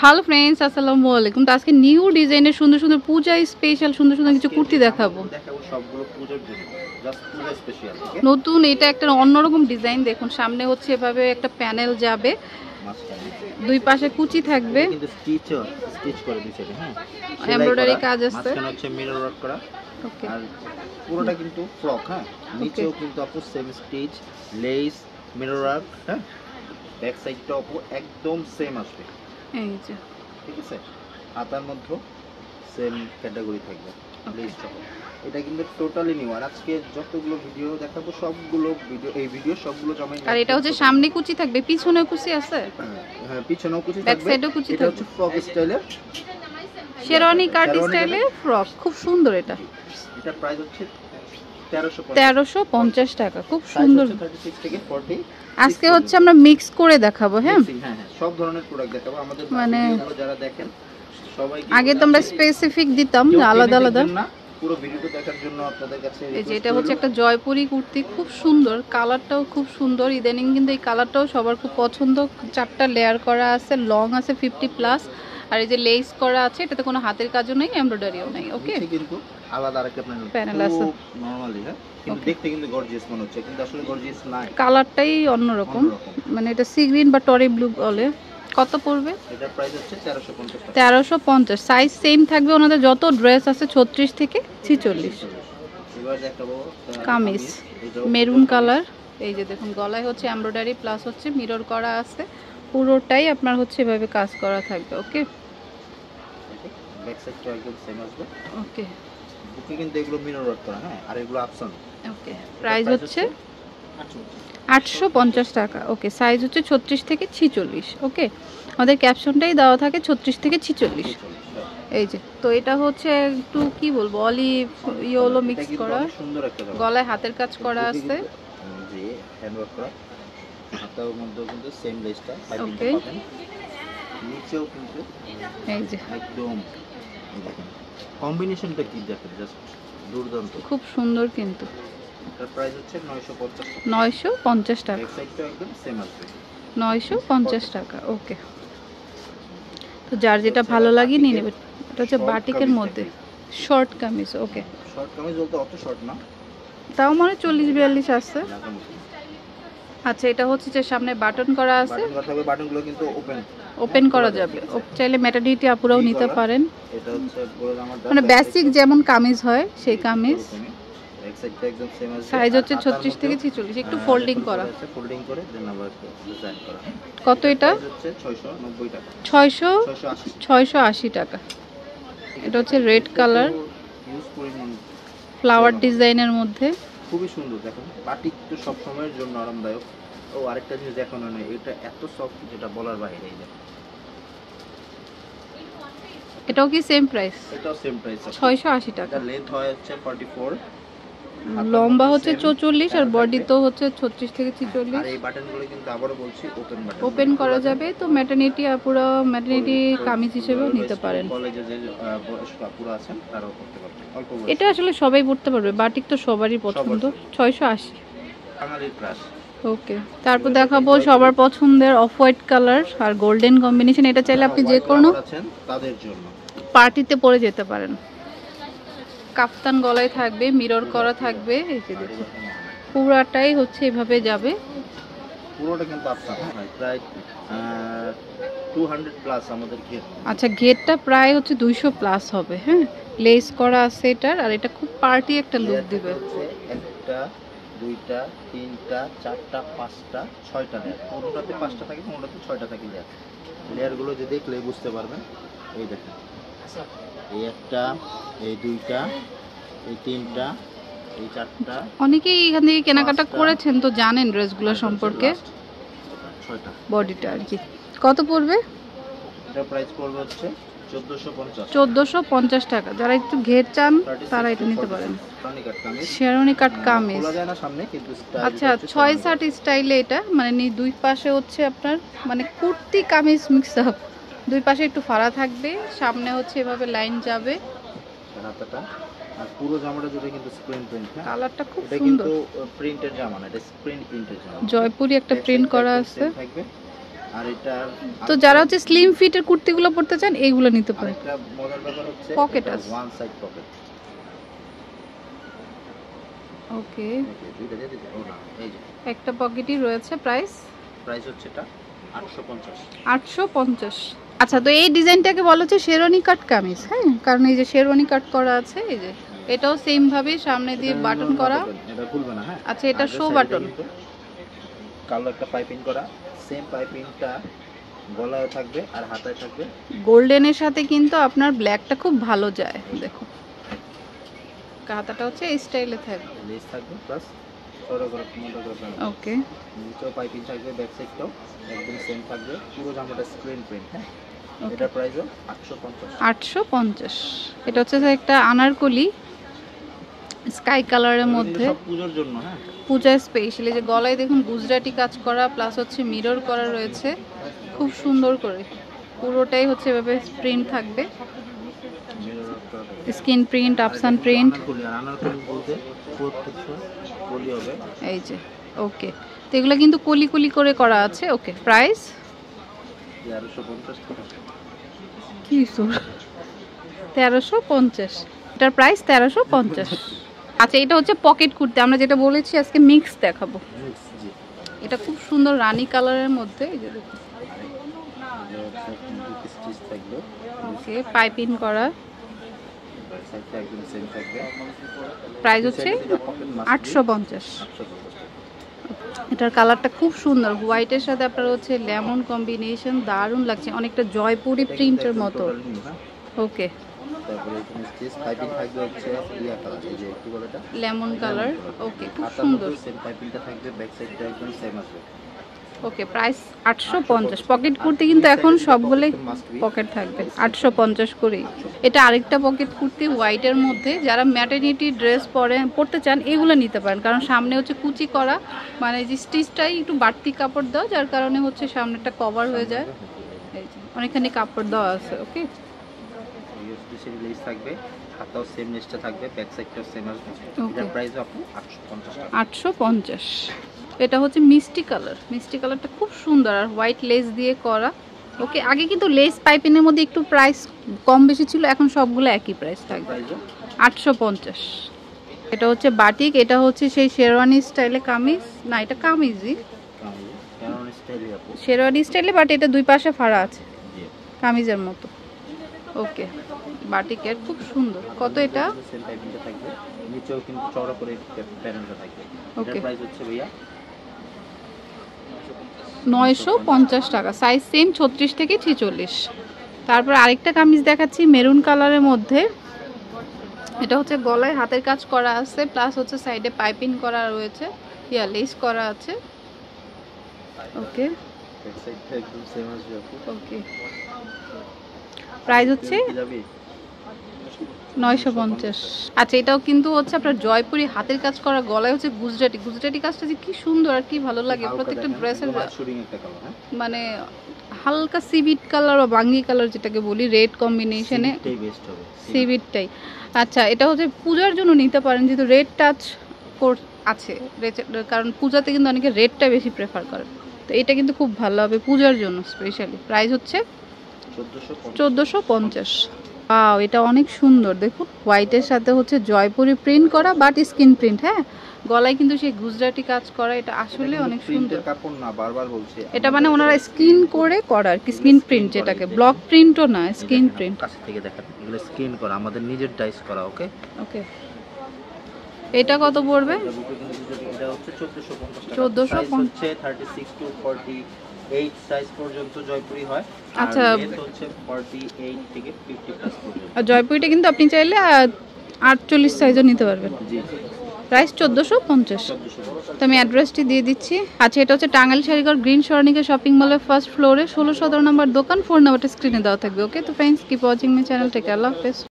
Hello friends, আসসালামু আলাইকুম। তো আজকে নিউ ডিজাইনের সুন্দর সুন্দর পূজা স্পেশাল সুন্দর সুন্দর কিছু কুর্তি দেখাবো। সবগুলো পূজার জন্য, জাস্ট পূজা স্পেশাল। নতুন এটা একটা অন্যরকম ডিজাইন। দেখুন সামনে হচ্ছে এভাবে একটা প্যানেল যাবে, দুই পাশে কুচি থাকবে, কিন্তু স্টিচ করে দিয়েছে। হ্যাঁ, এমব্রয়ডারি কাজ আছে, মাঝখানে হচ্ছে মিরর ওয়ার্ক করা। ওকে, আর পুরোটা কিন্তু ফ্রক। হ্যাঁ, নিচেও কিন্তু আপু same stitch, less, mirror work. হ্যাঁ, ব্যাক সাইডটা আপু একদম সেম আসবে। এই যে ঠিক আছে, হাতার মধ্যে সেম ক্যাটাগরি থাকবে লেস সহ। এটা কিন্তু টোটালি নিউ। আর আজকে যতগুলো ভিডিও দেখাবো সবগুলো ভিডিও সবগুলো জমাই। আর এটা হচ্ছে সামনে কুচি থাকবে, পিছনে কুচি আছে। হ্যাঁ, পিছনেও কুচি থাকবে, ব্যাক সাইডেও কুচি থাকবে। এটা হচ্ছে ফ্রক স্টাইলের, শেরওয়ানি কাট স্টাইলের ফ্রক, খুব সুন্দর। এটা প্রাইস হচ্ছে 1350 টাকা, খুব সুন্দর। 36 থেকে 40। আজকে হচ্ছে আমরা মিক্স করে দেখাবো। হ্যাঁ, সব ধরনের প্রোডাক্ট দেখাবো। আমাদের মানে ভিডিওগুলো যারা দেখেন সবাই, আগে তো আমরা স্পেসিফিক দিতাম আলাদা আলাদা। পুরো ভিডিওটা দেখার জন্য আপনাদের কাছে এই যে এটা হচ্ছে একটা জয়পুরি কুর্তি, খুব সুন্দর, কালারটাও খুব সুন্দর। ইদানিং কিন্তু এই কালারটাও সবার খুব পছন্দ। 4টা লেয়ার করা আছে, লং আছে 50+। আর এই যে লেস করা আছে, এটাতে কোনো হাতের কাজও নেই, এমব্রয়ডারিও নেই। ওকে, কিন্তু আলাদা আরেকটা প্যানেল আছে নরমালি। হ্যাঁ, কিন্তু দেখতে কিন্তু গর্জিয়াস মনে হচ্ছে, কিন্তু আসলে গর্জিয়াস না, কালারটাই অন্যরকম। মানে এটা সি গ্রিন বা টরি ব্লু বলে। কত পড়বে? এটার প্রাইস হচ্ছে 1350 টাকা। 1350। সাইজ সেম থাকবে ওনাদের যত ড্রেস আছে, 36 থেকে 46। এবার দেখাবো কামিজ, মেরুন কালার। এই যে দেখুন গলায় হচ্ছে এমব্রয়ডারি প্লাস হচ্ছে মিরর করা আছে, পুরোটাই আপনার হচ্ছে এভাবে কাজ করা থাকবে। ওকে, ব্যাক সাইডটা একদম সেম আসবে। ওকে, বুকে কিন্তু এগুলো মিরর ওয়ার্ক করা। হ্যাঁ, আর এগুলো অপশন। ওকে, প্রাইস হচ্ছে 850 টাকা। ওকে, সাইজ হচ্ছে 36 থেকে 46। ওকে, আমাদের ক্যাপশনটাই দেওয়া থাকে 36 থেকে 46। এই যে, তো এটা হচ্ছে একটু কি বলবো, অলিভ ইয়েলো মিক্স করা, সুন্দর একটা গলায় হাতের কাজ করা আছে, জি, হ্যান্ড ওয়ার্ক করা। হাতার মধ্যে কিন্তু সেম লেসটা ওকে, পাবেন, নিচেও কিন্তু এই যে একদম দেখেন কম্বিনেশনটা কি, দেখেন জাস্ট দুর্দান্ত, খুব সুন্দর। কিন্তু এটার প্রাইস হচ্ছে 950 টাকা। 950 টাকা, ব্যাক সাইডটা একদম সেম আসবে, 950 টাকা। ওকে, তো যার যেটা ভালো লাগে নিয়ে নেবে। এটা হচ্ছে বাটিকের মধ্যে শর্ট কামিজ। ওকে, শর্ট কামিজ বলতে অত শর্ট না, তাও মানে 40-42 আছে। আচ্ছা, এটা হচ্ছে যে সামনে বাটন করা আছে, বাটনগুলো কিন্তু ওপেন করা যাবে। চাইলে ম্যাটারনিটি আপুরাও নিতে পারেন। এটা হচ্ছে পুরো জামাটা মানে বেসিক যেমন কামিজ হয় সেই কামিজ। ব্যাক সাইডটা একদম সেম আছে, সাইজ হচ্ছে 36 থেকে 46, একটু ফোল্ডিং করা, ফোল্ডিং করে দেন আবার ডিজাইন করা। কত এটা? হচ্ছে 690 টাকা। 680 টাকা। এটা হচ্ছে রেড কালার, ইউজ পরিমাণ ফ্লাওয়ার ডিজাইনের মধ্যে, খুবই সুন্দর। দেখুন বাটিক তো সব সময়ের জন্য আরামদায়ক। ও আরেকটা জিনিস দেখানো নেই, এটা এত সফট যেটা বলার বাইরে। এই যে এটাও কি সেম প্রাইস? এটাও সেম প্রাইস, 680 টাকা। এটা লেন্থ হয় হচ্ছে 44, লম্বা হচ্ছে 44, আর বডি তো হচ্ছে 36 থেকে 46। আর এই বাটনগুলো কিন্তু আবারও বলছি ওপেন বাটন, ওপেন করা যাবে। তো ম্যাটারনিটি আপুরা ম্যাটারনিটি কামিজ হিসেবেও নিতে পারেন। কলেজে যে বয়স্ক আপুরা আছেন তারাও করতে পারবেন, অল্প বয়স। এটা আসলে সবাই পড়তে পারবে, বাটিক তো সবারই পছন্দ। 680 বাঙালির ক্রাশ। ওকে, তারপর দেখাবো সবার পছন্দের অফ হোয়াইট কালার আর গোল্ডেন কম্বিনেশন। এটা চাইলে আপনি যে কোনো তাদের জন্য পার্টিতে পরে যেতে পারেন। কাফতান গলায় থাকবে, মিরর করা থাকবে। এই যে দেখুন পুরাটাই হচ্ছে এভাবে যাবে, পুরোটা কিন্তু আপনার প্রায় 200+ আমাদের ঘের। আচ্ছা, ঘেরটা প্রায় হচ্ছে 200+ হবে। হ্যাঁ, লেস করা আছে এটার, আর এটা খুব পার্টি একটা লুক দিবে। একটা, দুইটা, তিনটা, চারটা, পাঁচটা, 6টা লেয়ার। কোনোটাতে 5টা থাকে, কোনোটাতে 6টা থাকে লেয়ার। লেয়ারগুলো যদি দেখলে বুঝতে পারবেন। এই দেখেন, এই একটা, এই দুইটা, এই তিনটা, এই চারটা। অনেকেই এখান থেকে কেনাকাটা করেছেন তো জানেন ড্রেসগুলো সম্পর্কে। 6টা বডিটা আর কি। কত পড়বে? এটা প্রাইস পড়বে হচ্ছে 1450। 1450 টাকা। যারা একটু ঘের চান তারা এটা নিতে পারেন। শেরওয়ানি কাট কামিজ। আচ্ছা, 6-7 স্টাইলে এটা, মানে দুই পাশে হচ্ছে আপনার মানে কুর্তি কামিজ মিক্স আপ। দুই পাশে একটু ফাড়া থাকবে, সামনে হচ্ছে এভাবে লাইন যাবে। হাতাটা আর পুরো জামাটা জুড়ে কিন্তু স্ক্রিন প্রিন্ট। হ্যাঁ, কালারটা খুব এটা সুন্দর। কিন্তু প্রিন্টের জামা না, এটা স্ক্রিন প্রিন্টের জামা। জয়পুরি একটা প্রিন্ট করা আছে। থাকবে আর এটা তো যারা হচ্ছে স্লিম ফিটের কুর্তিগুলো পরতে চান এইগুলো নিতে পারেন। একটা মজার ব্যাপার হচ্ছে পকেট আছে, ওয়ান সাইড পকেট। ওকে, দুইটা দিয়ে দিতে ও না, এই যে একটা পকেটই রয়েছে। প্রাইস হচ্ছে এটা 850। 850। আচ্ছা, তো এই ডিজাইনটাকে বলা হচ্ছে শেরওয়ানি কাট কামিজ। হ্যাঁ, কারণ এই যে শেরওয়ানি কাট করা আছে, এই যে এটাও সেম ভাবে সামনে দিয়ে বাটন করা। এটা খুলবে না। হ্যাঁ, আচ্ছা, এটা শো বাটন, কালো একটা পাইপিং করা, সেম পাইপিংটা গলায় থাকবে আর হাতায় থাকবে। গোল্ডেনের সাথে কিন্তু আপনার ব্ল্যাকটা খুব ভালো যায়। দেখো কাঁথাটা হচ্ছে এই স্টাইলে থাকবে, লেস থাকবে প্লাস ছোট করে মোটা করে। ওকে, নিচেও পাইপিং থাকবে, ব্যাক সাইডটাও একদম সেম থাকবে, পুরো জামাটা স্ক্রিন প্রিন্ট। হ্যাঁ, এটার প্রাইসও 850। 850। এটা হচ্ছে একটা আনারকলি স্কাই কালারের মধ্যে, সব পূজোর জন্য। হ্যাঁ, পূজা স্পেশালি। যে গলায় দেখুন গুজরাটি কাজ করা প্লাস হচ্ছে মিরর করা রয়েছে খুব সুন্দর করে। পুরোটাই হচ্ছে এভাবে প্রিন্ট থাকবে, স্কিন প্রিন্ট, আফসান প্রিন্ট। এই যে ওকে, তো এগুলো কিন্তু কলি কলি করে করা আছে। ওকে, প্রাইস 1350। এটার প্রাইস 1350। আচ্ছা, এটা হচ্ছে পকেট কুর্তি। আমরা যেটা বলেছি আজকে মিক্স দেখাবো। এটা খুব সুন্দর রানী কালারের মধ্যে, এই যে দেখুন, ওকে, পাইপিং করা। প্রাইস হচ্ছে 850। এটার কালারটা খুব সুন্দর, হোয়াইটের সাথে আপনার হচ্ছে লেমন কম্বিনেশন, দারুণ লাগছে, অনেকটা জয়পুরি প্রিন্টের মতো। ওকে, লেমন কালার। ওকে, খুব সুন্দর। ওকে, প্রাইস 850। পকেট কুর্তি কিন্তু এখন সবগুলোই পকেট থাকবে 850 করেই। এটা আরেকটা পকেট কুর্তি হোয়াইটের মধ্যে। যারা ম্যাটারনিটি ড্রেস পরতে চান এগুলো নিতে পারেন, কারণ সামনে হচ্ছে কুচি করা, মানে যে স্টিচটাই একটু বাড়তি কাপড় দেওয়া, যার কারণে হচ্ছে সামনেটা কভার হয়ে যায়। এই যে অনেকখানি কাপড় দেওয়া আছে। ওকে, থাকবে, হাতাও সেম লেসটা থাকবে, ব্যাক সাইডটাও সেম আসবে। এটার প্রাইস আপনি 850 টাকা। 850। এটা হচ্ছে মিষ্টি কালার, মিষ্টি কালারটা খুব সুন্দর আর হোয়াইট লেস দিয়ে করা। ওকে, আগে কিন্তু লেস পাইপিংয়ের মধ্যে একটু প্রাইস কম বেশি ছিল, এখন সবগুলো একই প্রাইস থাকবে 850। এটা হচ্ছে বাটিক, এটা হচ্ছে সেই শেরওয়ানি স্টাইলে কামিজ। না, এটা কামিজই, শেরওয়ানি স্টাইলে, বাট এটা দুই পাশে ফাড়া আছে কামিজের মতো। ওকে, বাটিকের খুব সুন্দর। কত এটা? নিচেও কিন্তু চওড়া করে প্যানেলটা থাকবে। এটার প্রাইস হচ্ছে ভাইয়া 950 টাকা। সাইজ সেম 36 থেকে 46। তারপর আরেকটা কামিজ দেখাচ্ছি মেরুন কালারের মধ্যে। এটা হচ্ছে গলায় হাতের কাজ করা আছে, প্লাস হচ্ছে সাইডে পাইপিং করা রয়েছে, ইয়া লেস করা আছে। ওকে, ওকে, প্রাইস হচ্ছে 950। আচ্ছা, এটাও কিন্তু হচ্ছে আপনার জয়পুরি হাতের কাজ করা, গলায় হচ্ছে গুজরাটি। গুজরাটি কাজটা যে কি সুন্দর আর কি ভালো লাগে প্রত্যেকটা ড্রেসের, মানে হালকা সিভিট কালার বা বাঙ্গি কালার যেটাকে বলি, রেড কম্বিনেশনে, সিভিটটাই। আচ্ছা, এটা হচ্ছে পূজার জন্য নিতে পারেন, যেহেতু রেড টাচ আছে, কারণ পূজাতে কিন্তু অনেকে রেডটা বেশি প্রেফার করে, তো এটা কিন্তু খুব ভালো হবে পূজার জন্য স্পেশালি। প্রাইস হচ্ছে 1450। ওয়াও, এটা অনেক সুন্দর। দেখুন, হোয়াইটের সাথে হচ্ছে জয়পুরি প্রিন্ট করা, বাট স্কিন প্রিন্ট। হ্যাঁ, গলায় কিন্তু সেই গুজরাটি কাজ করা। এটা আসলে অনেক সুন্দর কাপড় না, বারবার বলছি, এটা মানে ওনারা স্কিন করে করা আর কি, স্কিন প্রিন্ট যেটাকে, ব্লক প্রিন্টও না, স্কিন প্রিন্ট। কাছ থেকে দেখান, এগুলো স্কিন করা, আমাদের নিজের ডাইস করা। ওকে, ওকে, এটা কত পড়বে? এটা হচ্ছে 1450 টাকা। 1450 হচ্ছে 36 টু 48 সাইজ পর্যন্ত জয়পুরি হয়। আচ্ছা, লেন্থ হচ্ছে 48 থেকে 50 প্লাস পর্যন্ত। আর জয়পুরিটা কিন্তু আপনি চাইলে 48 সাইজও নিতে পারবেন। জি, প্রাইস 1450। তো আমি অ্যাড্রেসটি দিয়ে দিচ্ছি। আচ্ছা, এটা হচ্ছে টাঙ্গাইল শাড়িঘর গ্রিন সরণিকা শপিং মলের ফার্স্ট ফ্লোরে 16-17 নম্বর দোকান। ফোন নাম্বারটা স্ক্রিনে দেওয়া থাকবে। ওকে, তো friends, keep watching my channel. Take care, আল্লাহ হাফেজ।